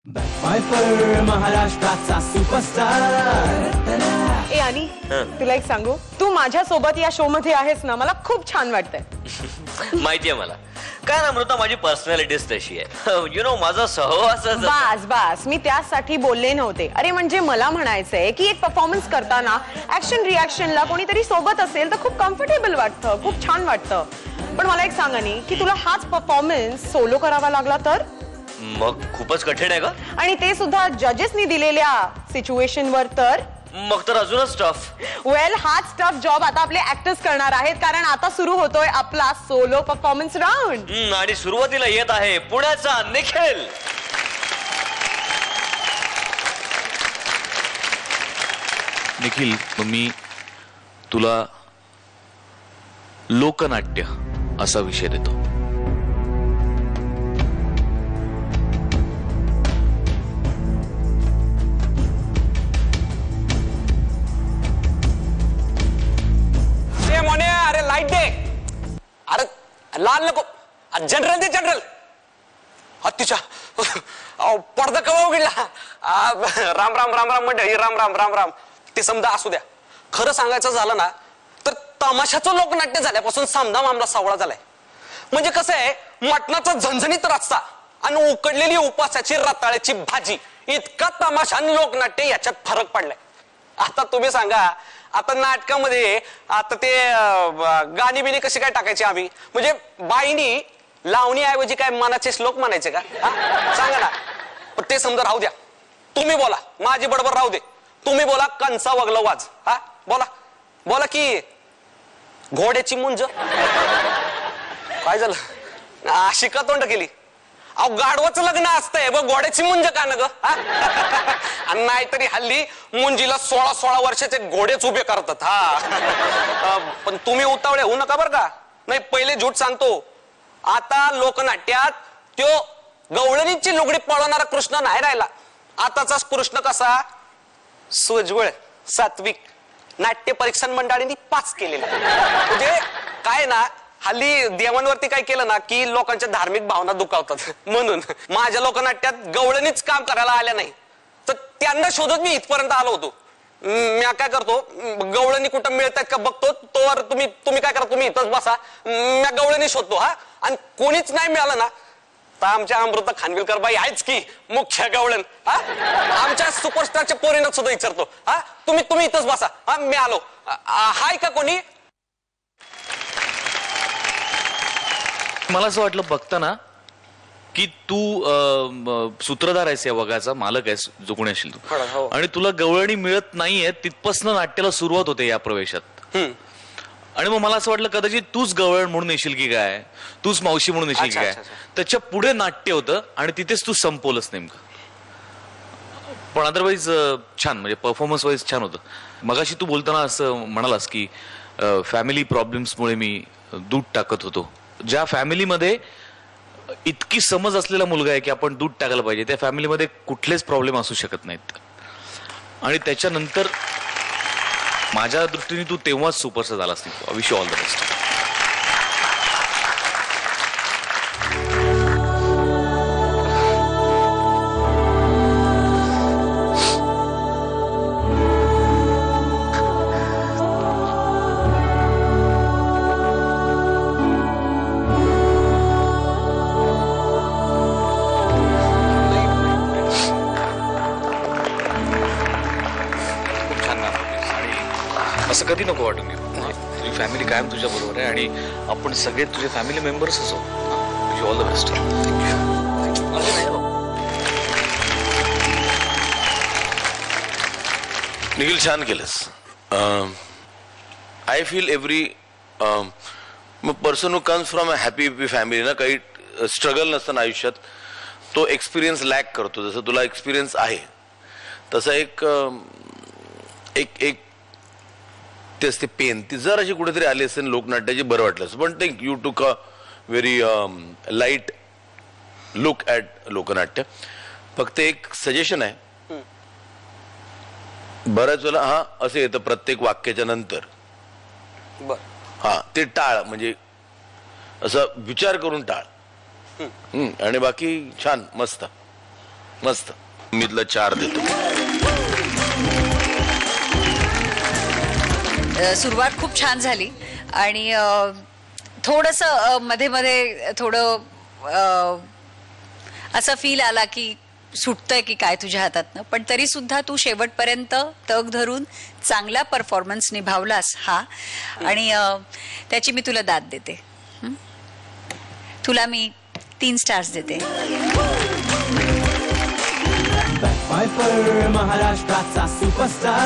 Pfeiffer महाराष्ट्राचा superstar. ए आणि तुला एक सांगू, तू माझ्या सोबत या शो मध्ये आहेस ना, मला खूप छान वाटतंय. माहितीये मला काय ना अमृता, माझी पर्सनॅलिटीच तशी आहे. यु नो माझा सहवास बस बस, मी त्यासाठी बोलले नव्हते. अरे म्हणजे मला म्हणायचंय की एक परफॉर्मन्स करताना ऍक्शन रिॲक्शनला कोणीतरी सोबत असेल तर खूप कम्फर्टेबल वाटतं, खूप छान वाटतं. पण मला एक सांग आणि की तुला हाच परफॉर्मन्स सोलो करावा लागला तर मग खूपच कठीण आहे का? आणि ते सुद्धा जजेसनी दिलेल्या सिच्युएशन वर तर मग तर अजूनच टफ. वेल, हाच टफ जॉब आता आपले ऍक्टर्स करणार आहेत, कारण आता सुरू होतोय आपला सोलो परफॉर्मन्स राऊंड. आणि सुरुवातीला येत आहे पुण्याचा निखिल. निखिल, मी तुला लोकनाट्य असा विषय देतो. मोने, अरे लाईट दे. अरे लाल नको, जनरल दे, जनरल. हत्तीच्या पडदा कवा उघडला. राम राम राम राम मंडळी, राम राम राम राम. ते समजा असू द्या. खरं सांगायचं झालं ना तर तमाशाचं लोकनाट्य झाल्यापासून समजा मामला सावळा झालाय. म्हणजे कसं आहे, मटणाचा झणझणीत रस्सा आणि उकडलेली उपासाची रताळ्याची भाजी, इतका तमाशा आणि लोकनाट्य याच्यात फरक पडलाय. आता तुम्ही सांगा, आता नाटकामध्ये आता ते गाणी बिणी कशी काय टाकायची आम्ही? म्हणजे बाईनी लावणी ऐवजी काय मनाचे श्लोक म्हणायचे का? सांगा ना. पण ते समजा राहू द्या, तुम्ही बोला, माझी बडबड राहू दे. तुम्ही बोला कंसा वगला वाज. हा बोला बोला की घोड्याची मुंज. काय झालं? अशी का तोंड केली? अहो गाढवाचं लग्न असतंय ब, घोड्याची मुंज का न ग? नाहीतरी हल्ली मुंजीला 16-16 वर्षाचे घोडेच उभे करतात. हा पण तुम्ही उतावळे होऊ नका बर का. नाही, पहिले झूट सांगतो, आता लोकनाट्यात त्यो गवळणीची लुगडी पळवणारा कृष्ण नाही राहिला. आताचा कृष्ण कसा सुजवळ, सात्विक, नाट्य परीक्षण मंडळाने पास केलेला. म्हणजे काय ना, हल्ली देवांवरती काय केलं ना की लोकांच्या धार्मिक भावना दुखावतात. म्हणून माझ्या लोकनाट्यात गवळणीच काम करायला आल्या नाही, तर त्यांना शोधत मी इथपर्यंत आलो होतो. मी काय करतो, गवळणी कुठं मिळतात का बघतो, तोवर तुम्ही काय करा, तुम्ही इथंच बसा, मी गवळणी शोधतो. हा, आणि कोणीच नाही मिळालं ना तर आमच्या अमृता खानविलकर बाई आहेच की मुख्य गवळण. हा, आमच्या सुपरस्टारच्या पोरीनं सुद्धा विचारतो. हा, तुम्ही इथंच बसा, हा मी आलो. हाय का कोणी? मला असं वाटलं बघताना की तू सूत्रधार आहेस या वगाचा, मालक आहेस, जो कोणी असेल तू, आणि तुला गवळणी मिळत नाहीये, तिथपासून नाट्याला सुरुवात होते या प्रवेशात. आणि मग मला असं वाटलं कदाचित तूच गवळण म्हणून येशील की काय, तूच मावशी म्हणून येशील की काय. त्याच्या पुढे नाट्य होतं आणि तिथेच तू संपवलंस नेमकं. पण अदरवाईज छान, म्हणजे परफॉर्मन्स वाईज छान होतं. मगाशी तू बोलताना असं म्हणालास की फॅमिली प्रॉब्लेम्समुळे मी दूध टाकत होतो. ज्या फॅमिलीमध्ये इतकी समज असलेला मुलगा आहे की आपण दूध टाकायला पाहिजे, त्या फॅमिलीमध्ये कुठलेच प्रॉब्लेम असू शकत नाहीत. आणि त्याच्यानंतर माझ्या दृष्टीने तू तेव्हाच सुपरस्टार झालास. I wish you all the best. असं कधी नको वाटून घेऊ. तुझी फॅमिली कायम तुझ्या बरोबर आहे आणि आपण सगळे तुझे फॅमिली मेंबर्स असो. Wish all the best. Nikhil, छान केलंस. I feel every person who comes from a happy family ना, काही स्ट्रगल नसतं आयुष्यात, तो एक्सपिरियन्स लॅक करतो. जसं तुला एक्सपिरियन्स आहे तसं एक ते असते पेन, ती जर अशी कुठेतरी आली असेल लोकनाट्याची, बरं वाटलं असं. पण ते you took a very light look at लोकनाट्य. फक्त एक सजेशन आहे, बऱ्याच वेळेला असं येतं प्रत्येक वाक्याच्या नंतर, ते टाळ, म्हणजे असं विचार करून टाळ. आणि बाकी छान मस्त. मस्त. मीतला 4 देतो. सुरुवात खूप छान झाली आणि थोडस मध्ये मध्ये थोडं असा फील आला की सुटतंय की काय तुझ्या हातातनं, पण तरी सुद्धा तू शेवटपर्यंत तग धरून चांगला परफॉर्मन्स निभावलास हा, आणि त्याची मी तुला दाद देते. तुला मी 3 स्टार्स देते. महाराष्ट्राचा सुपरस्टार